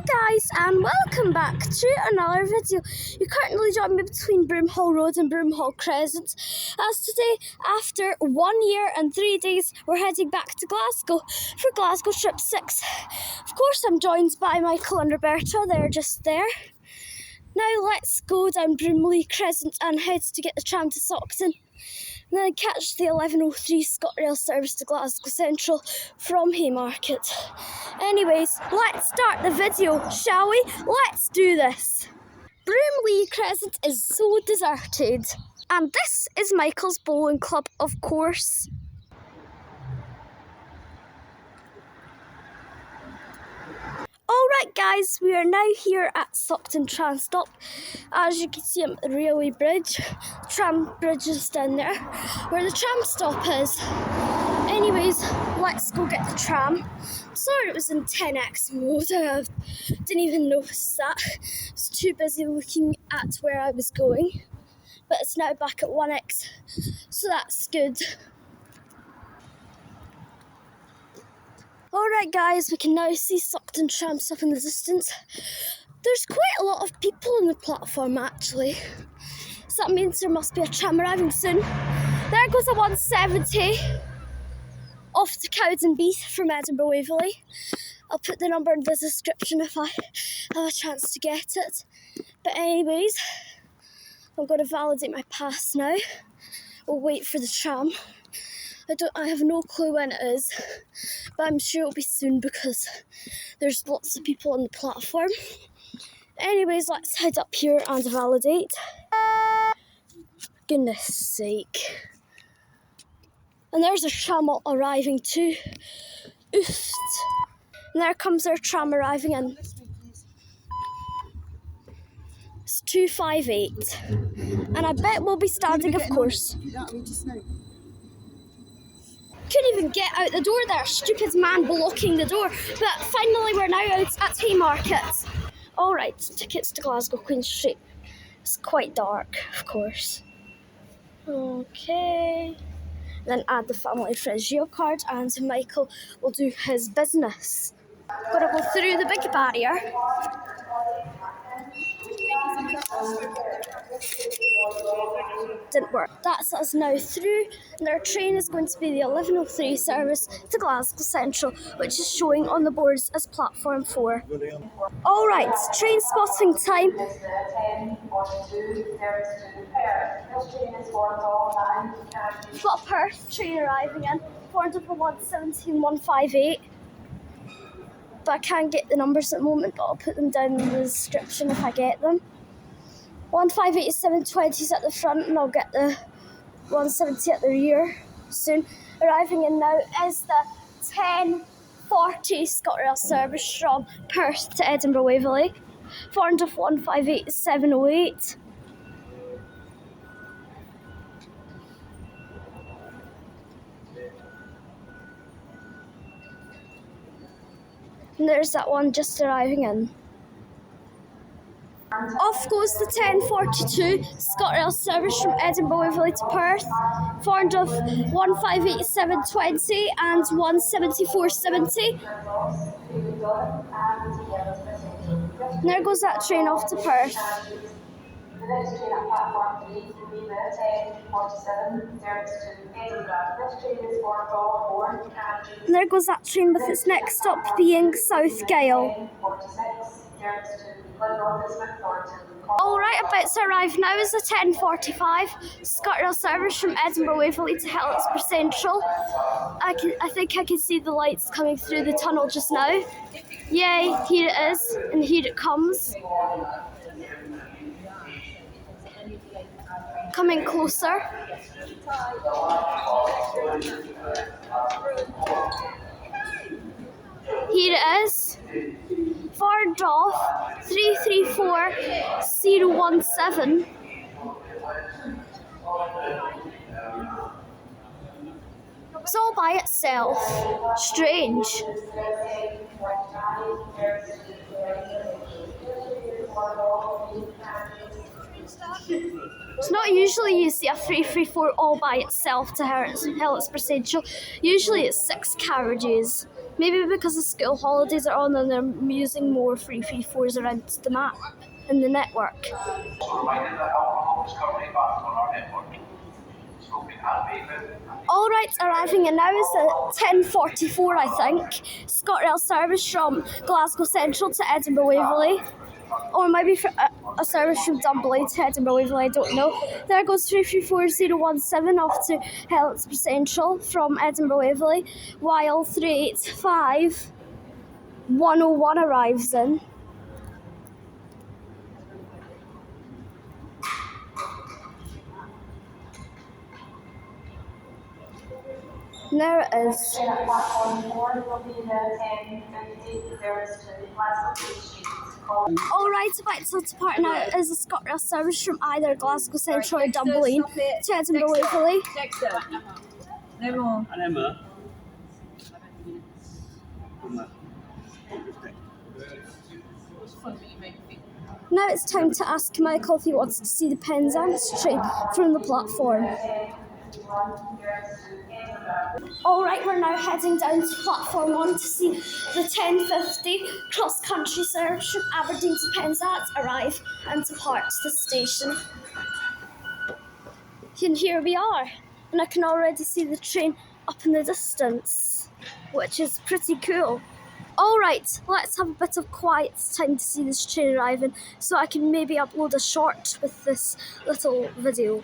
guys, and welcome back to another video. You're currently joining me between Broomhall Road and Broomhall Crescent, as today, after 1 year and 3 days, we're heading back to Glasgow for Glasgow trip 6. Of course, I'm joined by Michael and Roberta. They're just there. Now let's go down Broomley Crescent and head to get the tram to Stockton, and then catch the 11:03 ScotRail service to Glasgow Central from Haymarket. Anyways, let's start the video, shall we? Let's do this. Broomley Crescent is so deserted. And this is Michael's bowling club, of course. Alright guys, we are now here at Stockton tram stop. As you can see, I'm at the railway bridge. The tram bridge is down there, where the tram stop is. Anyways, let's go get the tram. Sorry it was in 10x mode, I didn't even notice that. I was too busy looking at where I was going. But it's now back at 1x, so that's good. Alright guys, we can now see Stockton tram stop in the distance. There's quite a lot of people on the platform actually, so that means there must be a tram arriving soon. There goes a 170 off to Cowdenbeath from Edinburgh Waverley. I'll put the number in the description if I have a chance to get it. But anyways, I'm going to validate my pass now. We'll wait for the tram. I have no clue when it is, but I'm sure it'll be soon because there's lots of people on the platform. Anyways, let's head up here and validate. Goodness sake. And there's a tram arriving too. Euston. And there comes our tram arriving in. It's 258. And I bet we'll be standing, of course. Couldn't even get out the door there, stupid man blocking the door. But finally we're now out at Haymarket. Alright, tickets to Glasgow Queen Street. It's quite dark, of course. Okay. Then add the family Frigio card and Michael will do his business. Gotta go through the big barrier. Didn't work. That's us now through, and our train is going to be the 11:03 service to Glasgow Central, which is showing on the boards as platform 4. Alright, train spotting time. We've got a Perth train arriving in, 417 158. But I can't get the numbers at the moment, but I'll put them down in the description if I get them. 158 is 720s at the front, and I'll get the 170 at the rear soon. Arriving in now is the 10:40 ScotRail service from Perth to Edinburgh Waverley. 158 is 708. And there's that one just arriving in. Off goes the 10:42 ScotRail service from Edinburgh Waverley to Perth. 158 720 and 174.70. And there goes that train off to Perth. The next train at platform 3 will be the 10:47 service to Edinburgh. This train is for Bourne. And there goes that train with its next stop being South Gale. 10:46 service to Alright, about to arrive now is the 10:45 ScotRail service from Edinburgh Waverley to Helensburgh Central. I think I can see the lights coming through the tunnel just now. Yay, here it is, and here it comes. Coming closer. Here it is. Far off, 334017. It's all by itself. Strange. It's not usually you see a 334 all by itself to Helensburgh Central. Usually it's 6 carriages. Maybe because the school holidays are on and they're using more 334s around the map in the network. Reminded that alcohol is currently banned on our network. Smoking at vaping. All right, arriving and now is at 10:44, I think. ScotRail service from Glasgow Central to Edinburgh Waverley. Or maybe a service from Dunblane to Edinburgh Waverley, I don't know. There goes 334017 off to Helensburgh Central from Edinburgh Waverley, while 385101 arrives in. There it is. Train at platform 4 will be the 10:58 service to Glasgow Street. Alright, about to depart now is a ScotRail service from either Glasgow Central or Dunblane to Edinburgh Waverley. Emma. Now it's time to ask Michael if he wants to see the Penzance train from the platform. Alright, we're now heading down to platform 1 to see the 10:50 cross-country service from Aberdeen to Penzance arrive and depart the station. And here we are, and I can already see the train up in the distance, which is pretty cool. Alright, let's have a bit of quiet time to see this train arriving, so I can maybe upload a short with this little video.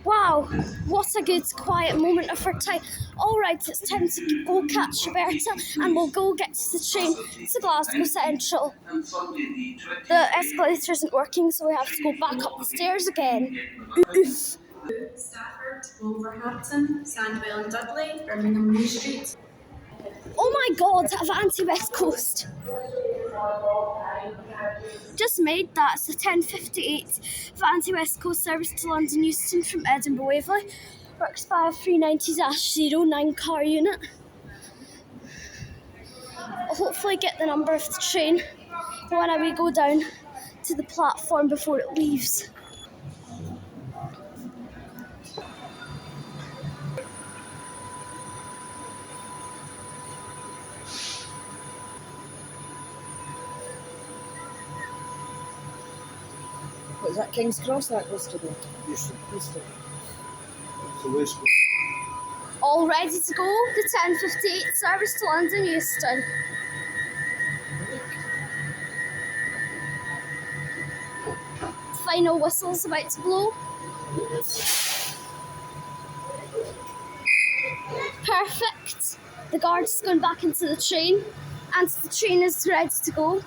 Wow, what a good quiet moment of our time. Alright, it's time to go catch Roberta and we'll go get to the train to Glasgow Central. The escalator isn't working, so we have to go back up the stairs again. Oof. Stafford, Wolverhampton, Sandwell and Dudley, Birmingham New Street. Oh my god, Avanti West Coast. Just made that. It's the 10:58 Avanti West Coast service to London Euston from Edinburgh Waverley. Works by a 390-09 car unit. I'll hopefully get the number of the train when we go down to the platform before it leaves. What is that, King's Cross that goes to the Euston. Euston? The West Coast. All ready to go? The 10:58 service to London Euston. final whistle's about to blow. Perfect. The guard's going back into the train, and the train is ready to go. You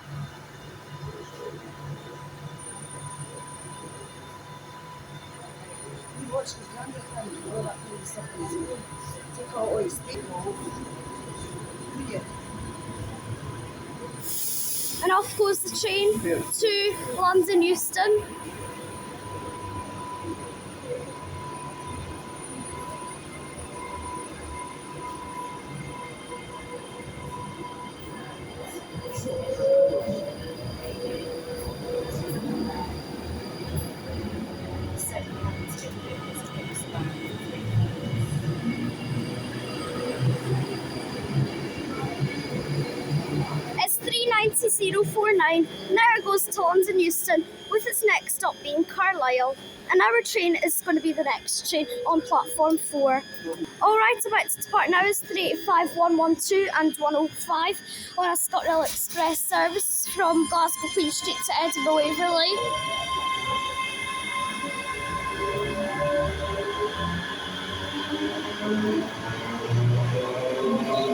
watch the standard thing, you know that kind of stuff is take all his people. Yeah. And off goes the train to London Euston. It's 39049. Now it goes to London Euston, with its next stop being Carlisle. And our train is going to be the next train on platform 4. Alright, about to depart now is 385, 112 and 105 on a ScotRail Express service from Glasgow Queen Street to Edinburgh Waverley.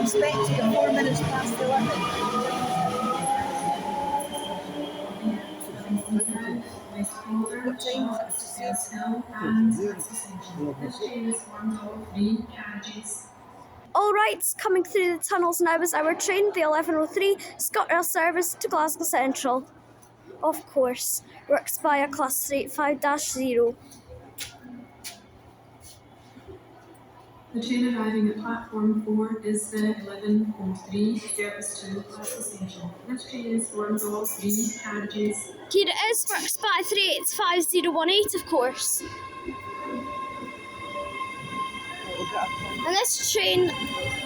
Expecting at 4 minutes past 11. What time is it? Alright, coming through the tunnels now is our train, the 1103 ScotRail service to Glasgow Central. Of course, works via class 385-0. The train arriving at platform 4 is the 1103 service to Glasgow Central. This train is formed of all 3 carriages. Here it is, works by 385-018, of course. And this train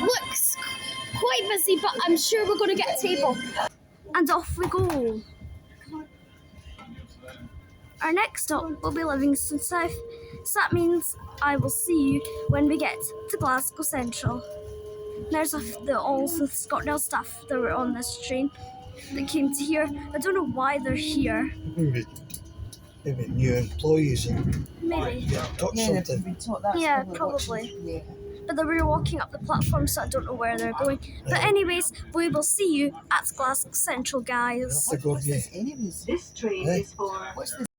looks quite busy, but I'm sure we're going to get a table. And off we go. Our next stop will be Livingston South, so that means I will see you when we get to Glasgow Central. There's all the ScotRail staff that were on this train that came to here. I don't know why they're here. Maybe new employees and Maybe. taught Yeah, something. they've been taught that's Yeah, what probably. Yeah. But they were walking up the platform, so I don't know where they're going. But anyways, we will see you at Glasgow Central, guys. That's a good What's day. this anyways? This train Hey. is for What's this?